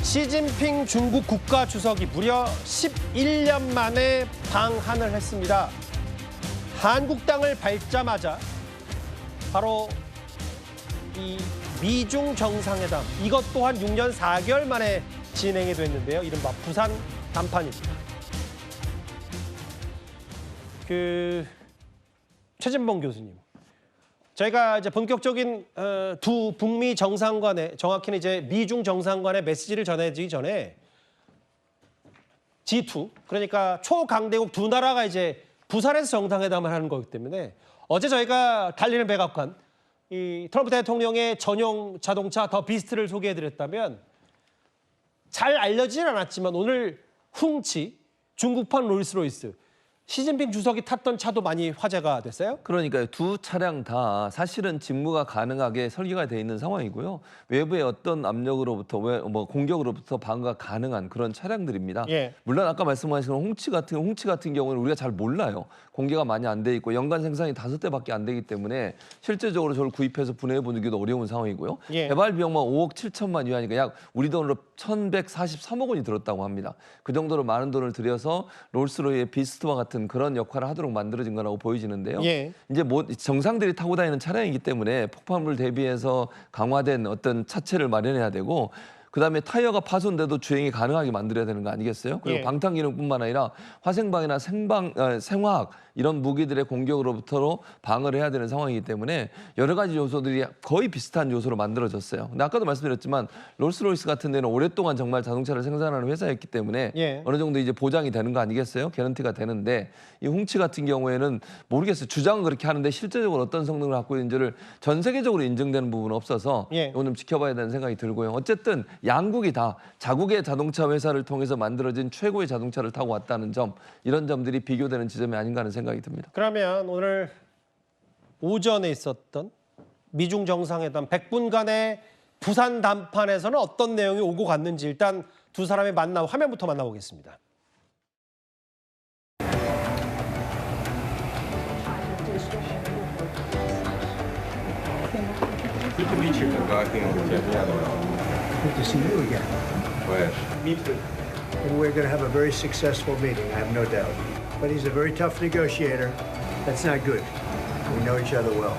시진핑 중국 국가주석이 무려 11년 만에 방한을 했습니다. 한국땅을 밟자마자 바로 이 미중 정상회담, 이것 또한 6년 4개월 만에 진행이 됐는데요. 이른바 부산 담판입니다. 최진봉 교수님, 저희가 이제 본격적인 두 북미 정상간의, 정확히는 이제 미중 정상간의 메시지를 전해지기 전에 G2, 그러니까 초강대국 두 나라가 이제 부산에서 정상회담을 하는 거기 때문에 어제 저희가 달리는 백악관, 이 트럼프 대통령의 전용 자동차 더 비스트를 소개해드렸다면 잘 알려지진 않았지만 오늘 훔치, 중국판 롤스로이스, 시진핑 주석이 탔던 차도 많이 화제가 됐어요? 그러니까요. 두 차량 다 사실은 직무가 가능하게 설계가 돼 있는 상황이고요. 외부의 어떤 압력으로부터 공격으로부터 방어가 가능한 그런 차량들입니다. 예. 물론 아까 말씀하신 홍치 같은 경우는 우리가 잘 몰라요. 공개가 많이 안 돼 있고 연간 생산이 5대밖에 안 되기 때문에 실제적으로 저를 구입해서 분해해 보기도 어려운 상황이고요. 예. 개발 비용만 5억 7천만 위안이니까 약 우리 돈으로 1,143억 원이 들었다고 합니다. 그 정도로 많은 돈을 들여서 롤스로이의 비스트와 같은 그런 역할을 하도록 만들어진 거라고 보여지는데요. 예. 이제 정상들이 타고 다니는 차량이기 때문에 폭발물 대비해서 강화된 어떤 차체를 마련해야 되고, 그다음에 타이어가 파손돼도 주행이 가능하게 만들어야 되는 거 아니겠어요? 그리고 예. 방탄기능뿐만 아니라 화생방이나 생화학 이런 무기들의 공격으로부터 방어를 해야 되는 상황이기 때문에 여러 가지 요소들이 거의 비슷한 요소로 만들어졌어요. 근데 아까도 말씀드렸지만 롤스로이스 같은 데는 오랫동안 정말 자동차를 생산하는 회사였기 때문에 예. 어느 정도 이제 보장이 되는 거 아니겠어요? 개런티가 되는데 이 훔치 같은 경우에는 모르겠어요. 주장은 그렇게 하는데 실제적으로 어떤 성능을 갖고 있는지를 전 세계적으로 인정되는 부분은 없어서 예. 이건 좀 지켜봐야 되는 생각이 들고요. 어쨌든 양국이 다 자국의 자동차 회사를 통해서 만들어진 최고의 자동차를 타고 왔다는 점, 이런 점들이 비교되는 지점이 아닌가 하는 생각이 듭니다. 그러면 오늘 오전에 있었던 미중 정상회담 100분간의 부산 담판에서는 어떤 내용이 오고 갔는지 일단 두 사람의 만남 화면부터 만나보겠습니다. Good to meet you. Good to see you again. Me too. And we're going to have a very successful meeting, I have no doubt. But he's a very tough negotiator. That's not good. We know each other well.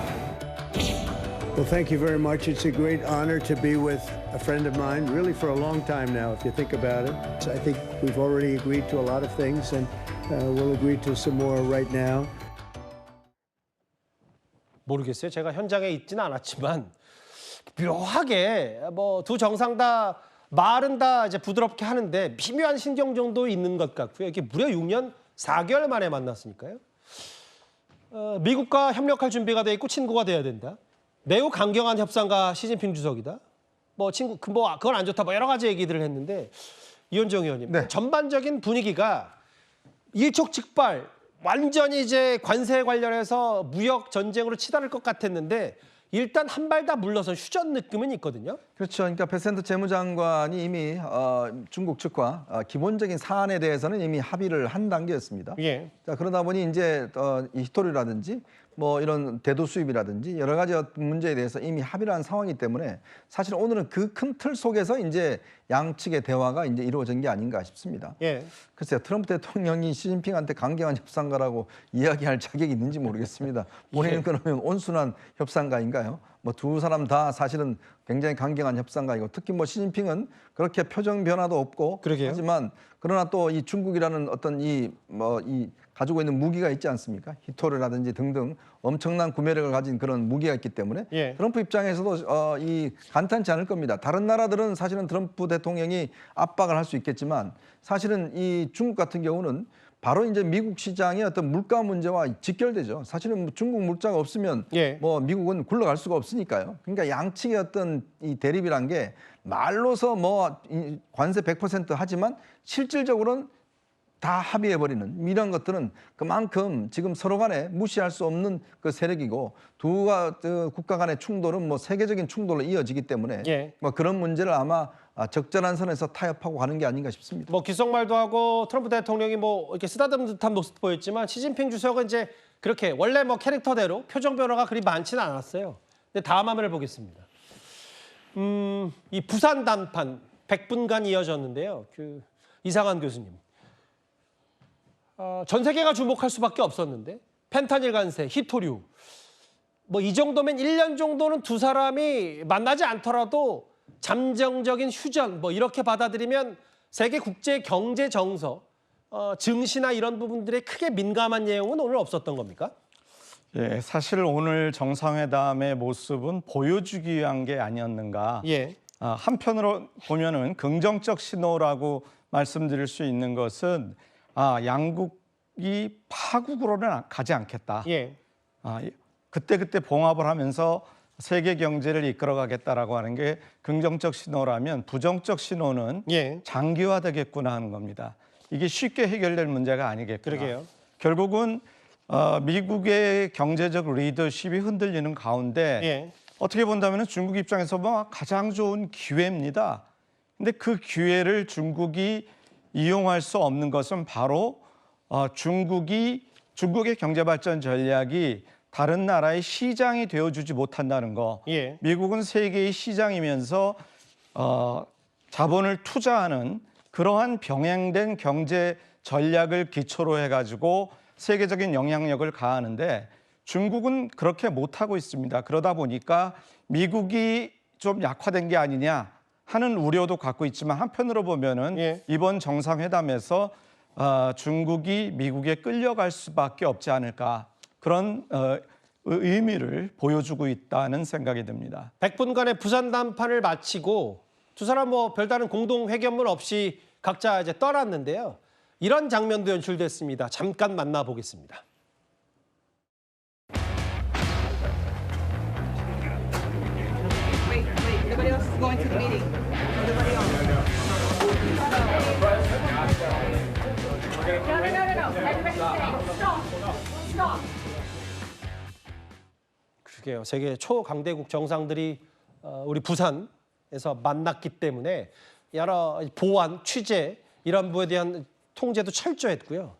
Well, thank you very much. It's a great honor to be with a friend of mine, really for a long time now, if you think about it. So I think we've already agreed to a lot of things, and we'll agree to some more right now. 모르겠어요. 제가 현장에 있지는 않았지만 묘하게 뭐 두 정상 다 말은 다 이제 부드럽게 하는데 미묘한 신경 정도 있는 것 같고요. 이게 무려 6년 4개월 만에 만났으니까요. 미국과 협력할 준비가 돼 있고 친구가 돼야 된다. 매우 강경한 협상가 시진핑 주석이다. 그건 안 좋다. 뭐 여러 가지 얘기들을 했는데 이현정 의원님, 네. 전반적인 분위기가 일촉즉발, 완전히 이제 관세 관련해서 무역 전쟁으로 치달을 것 같았는데 일단 한 발 다 물러선 휴전 느낌은 있거든요. 그렇죠. 그러니까 베센트 재무장관이 이미 중국 측과 기본적인 사안에 대해서는 이미 합의를 한 단계였습니다. 예. 자, 그러다 보니 이제 이 히토리라든지 뭐 이런 대도 수입이라든지 여러 가지 문제에 대해서 이미 합의를 한 상황이기 때문에 사실 오늘은 그 큰 틀 속에서 이제 양측의 대화가 이제 이루어진 게 아닌가 싶습니다. 예. 글쎄요, 트럼프 대통령이 시진핑한테 강경한 협상가라고 이야기할 자격이 있는지 모르겠습니다. 본인은 그러면 온순한 협상가인가요? 뭐 두 사람 다 사실은 굉장히 강경한 협상가이고, 특히 뭐 시진핑은 그렇게 표정 변화도 없고, 그러게요. 하지만 그러나 또 이 중국이라는 어떤 이 가지고 있는 무기가 있지 않습니까? 히토르라든지 등등 엄청난 구매력을 가진 그런 무기가 있기 때문에 예. 트럼프 입장에서도 이 간단치 않을 겁니다. 다른 나라들은 사실은 트럼프 대통령이 압박을 할 수 있겠지만 사실은 이 중국 같은 경우는 바로 이제 미국 시장의 어떤 물가 문제와 직결되죠. 사실은 뭐 중국 물자가 없으면 예. 뭐 미국은 굴러갈 수가 없으니까요. 그러니까 양측의 어떤 이 대립이란 게 말로서 뭐 관세 100% 하지만 실질적으로는 다 합의해버리는 이런 것들은 그만큼 지금 서로 간에 무시할 수 없는 그 세력이고, 두 국가 간의 충돌은 뭐 세계적인 충돌로 이어지기 때문에 예. 뭐 그런 문제를 아마 적절한 선에서 타협하고 가는 게 아닌가 싶습니다. 뭐 귓속말도 하고 트럼프 대통령이 뭐 이렇게 쓰다듬는 듯한 모습 보였지만 시진핑 주석은 이제 그렇게 원래 뭐 캐릭터대로 표정 변화가 그리 많지는 않았어요. 근데 다음 화면을 보겠습니다. 이 부산 담판 100분간 이어졌는데요. 이상한 교수님. 전 세계가 주목할 수밖에 없었는데 펜타닐 간세, 히토류. 뭐 이 정도면 1년 정도는 두 사람이 만나지 않더라도 잠정적인 휴전 뭐 이렇게 받아들이면 세계 국제 경제 정서, 증시나 이런 부분들에 크게 민감한 내용은 오늘 없었던 겁니까? 예, 사실 오늘 정상회담의 모습은 보여주기 위한 게 아니었는가. 예. 한편으로 보면은 긍정적 신호라고 말씀드릴 수 있는 것은 양국이 파국으로는 가지 않겠다. 예. 그때 봉합을 하면서 세계 경제를 이끌어가겠다라고 하는 게 긍정적 신호라면 부정적 신호는 예. 장기화되겠구나 하는 겁니다. 이게 쉽게 해결될 문제가 아니겠구나. 그러게요. 결국은 미국의 경제적 리더십이 흔들리는 가운데 예. 어떻게 본다면 중국 입장에서 뭐 가장 좋은 기회입니다. 근데 그 기회를 중국이 이용할 수 없는 것은 바로 중국의 경제 발전 전략이 다른 나라의 시장이 되어주지 못한다는 거. 예. 미국은 세계의 시장이면서 자본을 투자하는 그러한 병행된 경제 전략을 기초로 해가지고 세계적인 영향력을 가하는데 중국은 그렇게 못하고 있습니다. 그러다 보니까 미국이 좀 약화된 게 아니냐 하는 우려도 갖고 있지만 한편으로 보면은 예. 이번 정상회담에서 중국이 미국에 끌려갈 수밖에 없지 않을까 그런 의미를 보여주고 있다는 생각이 듭니다. 100분간의 부산 담판을 마치고 두 사람 뭐 별다른 공동 회견문 없이 각자 이제 떠났는데요. 이런 장면도 연출됐습니다. 잠깐 만나보겠습니다. Wait, nobody else is going to the meeting. Nobody else. No. Everybody stay. Stop. 그러게요. 세계 초강대국 정상들이 우리 부산에서 만났기 때문에 여러 보안, 취재 이런 부분에 대한 통제도 철저했고요.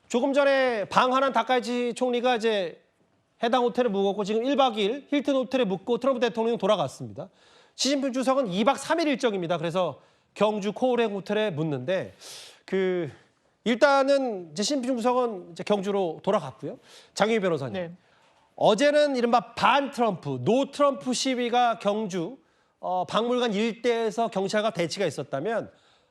조금 전에 방한한 다카이치 총리가 이제 해당 호텔에 묵었고 지금 1박 2일 힐튼 호텔에 묵고 트럼프 대통령 돌아갔습니다. 시진핑 주석은 2박 3일 일정입니다. 그래서 경주 코오랭 호텔에 묵는데 일단은 이제 시진핑 주석은 이제 경주로 돌아갔고요. 장유희 변호사님. 네. 어제는 이른바 반 트럼프, 노 트럼프 시위가 경주 박물관 일대에서 경찰과 대치가 있었다면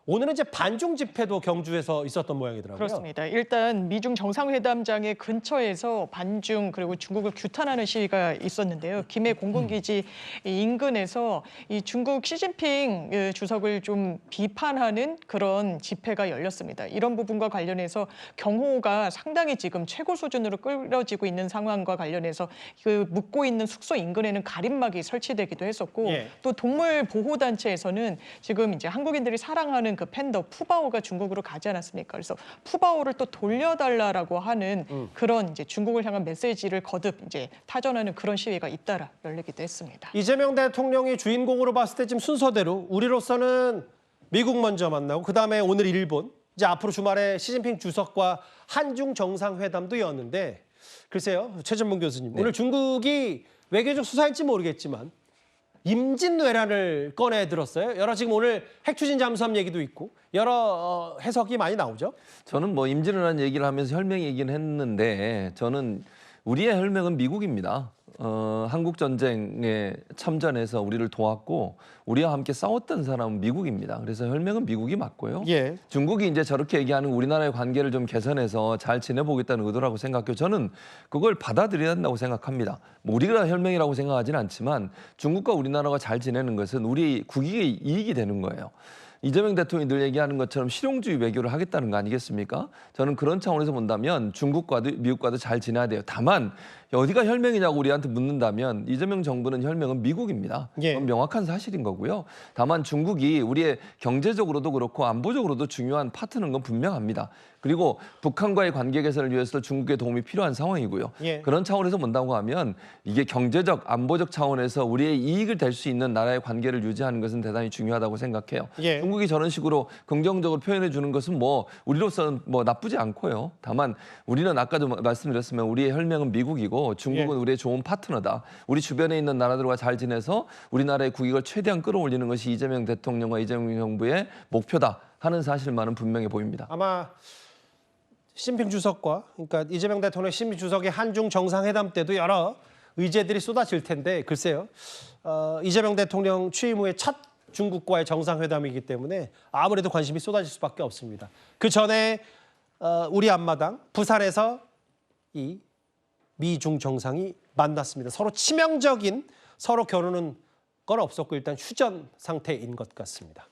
오늘은 이제 반중 집회도 경주에서 있었던 모양이더라고요. 그렇습니다. 일단 미중 정상회담장의 근처에서 반중 그리고 중국을 규탄하는 시위가 있었는데요. 김해 공군기지 인근에서 이 중국 시진핑 주석을 좀 비판하는 그런 집회가 열렸습니다. 이런 부분과 관련해서 경호가 상당히 지금 최고 수준으로 끌어지고 있는 상황과 관련해서 그 묵고 있는 숙소 인근에는 가림막이 설치되기도 했었고 예. 또 동물 보호 단체에서는 지금 이제 한국인들이 사랑하는 그 팬더 푸바오가 중국으로 가지 않았습니까? 그래서 푸바오를 또 돌려달라라고 하는 그런 이제 중국을 향한 메시지를 거듭 이제 타전하는 그런 시위가 잇따라 열리기도 했습니다. 이재명 대통령이 주인공으로 봤을 때 지금 순서대로 우리로서는 미국 먼저 만나고 그다음에 오늘 일본, 이제 앞으로 주말에 시진핑 주석과 한중 정상회담도 였는데 글쎄요, 최전문 교수님. 네. 오늘 중국이 외교적 수사일지 모르겠지만 임진왜란을 꺼내 들었어요. 여러 지금 오늘 핵추진 잠수함 얘기도 있고 여러 해석이 많이 나오죠. 저는 뭐 임진왜란 얘기를 하면서 혈맹 얘기는 했는데 저는 우리의 혈맹은 미국입니다. 한국 전쟁에 참전해서 우리를 도왔고 우리와 함께 싸웠던 사람은 미국입니다. 그래서 혈맹은 미국이 맞고요. 예. 중국이 이제 저렇게 얘기하는 우리나라의 관계를 좀 개선해서 잘 지내보겠다는 의도라고 생각해요. 저는 그걸 받아들여야 한다고 생각합니다. 뭐 우리가 혈맹이라고 생각하지는 않지만 중국과 우리나라가 잘 지내는 것은 우리 국익의 이익이 되는 거예요. 이재명 대통령이 늘 얘기하는 것처럼 실용주의 외교를 하겠다는 거 아니겠습니까? 저는 그런 차원에서 본다면 중국과도 미국과도 잘 지내야 돼요. 다만 어디가 혈맹이냐고 우리한테 묻는다면 이재명 정부는 혈맹은 미국입니다. 예. 그건 명확한 사실인 거고요. 다만 중국이 우리의 경제적으로도 그렇고 안보적으로도 중요한 파트너인 건 분명합니다. 그리고 북한과의 관계 개선을 위해서 중국의 도움이 필요한 상황이고요. 예. 그런 차원에서 본다고 하면 이게 경제적, 안보적 차원에서 우리의 이익을 될 수 있는 나라의 관계를 유지하는 것은 대단히 중요하다고 생각해요. 예. 중국이 저런 식으로 긍정적으로 표현해 주는 것은 뭐 우리로서는 뭐 나쁘지 않고요. 다만 우리는 아까도 말씀드렸으면 우리의 혈맹은 미국이고 아니고 중국은 우리의 좋은 파트너다. 우리 주변에 있는 나라들과 잘 지내서 우리나라의 국익을 최대한 끌어올리는 것이 이재명 대통령과 이재명 정부의 목표다 하는 사실만은 분명해 보입니다. 아마 시진핑 주석과 그러니까 이재명 대통령, 시진핑 주석의 한중 정상회담 때도 여러 의제들이 쏟아질 텐데 글쎄요. 이재명 대통령 취임 후에 첫 중국과의 정상회담이기 때문에 아무래도 관심이 쏟아질 수밖에 없습니다. 그 전에 우리 앞마당 부산에서 이 미중 정상이 만났습니다. 서로 치명적인 서로 겨루는 건 없었고 일단 휴전 상태인 것 같습니다.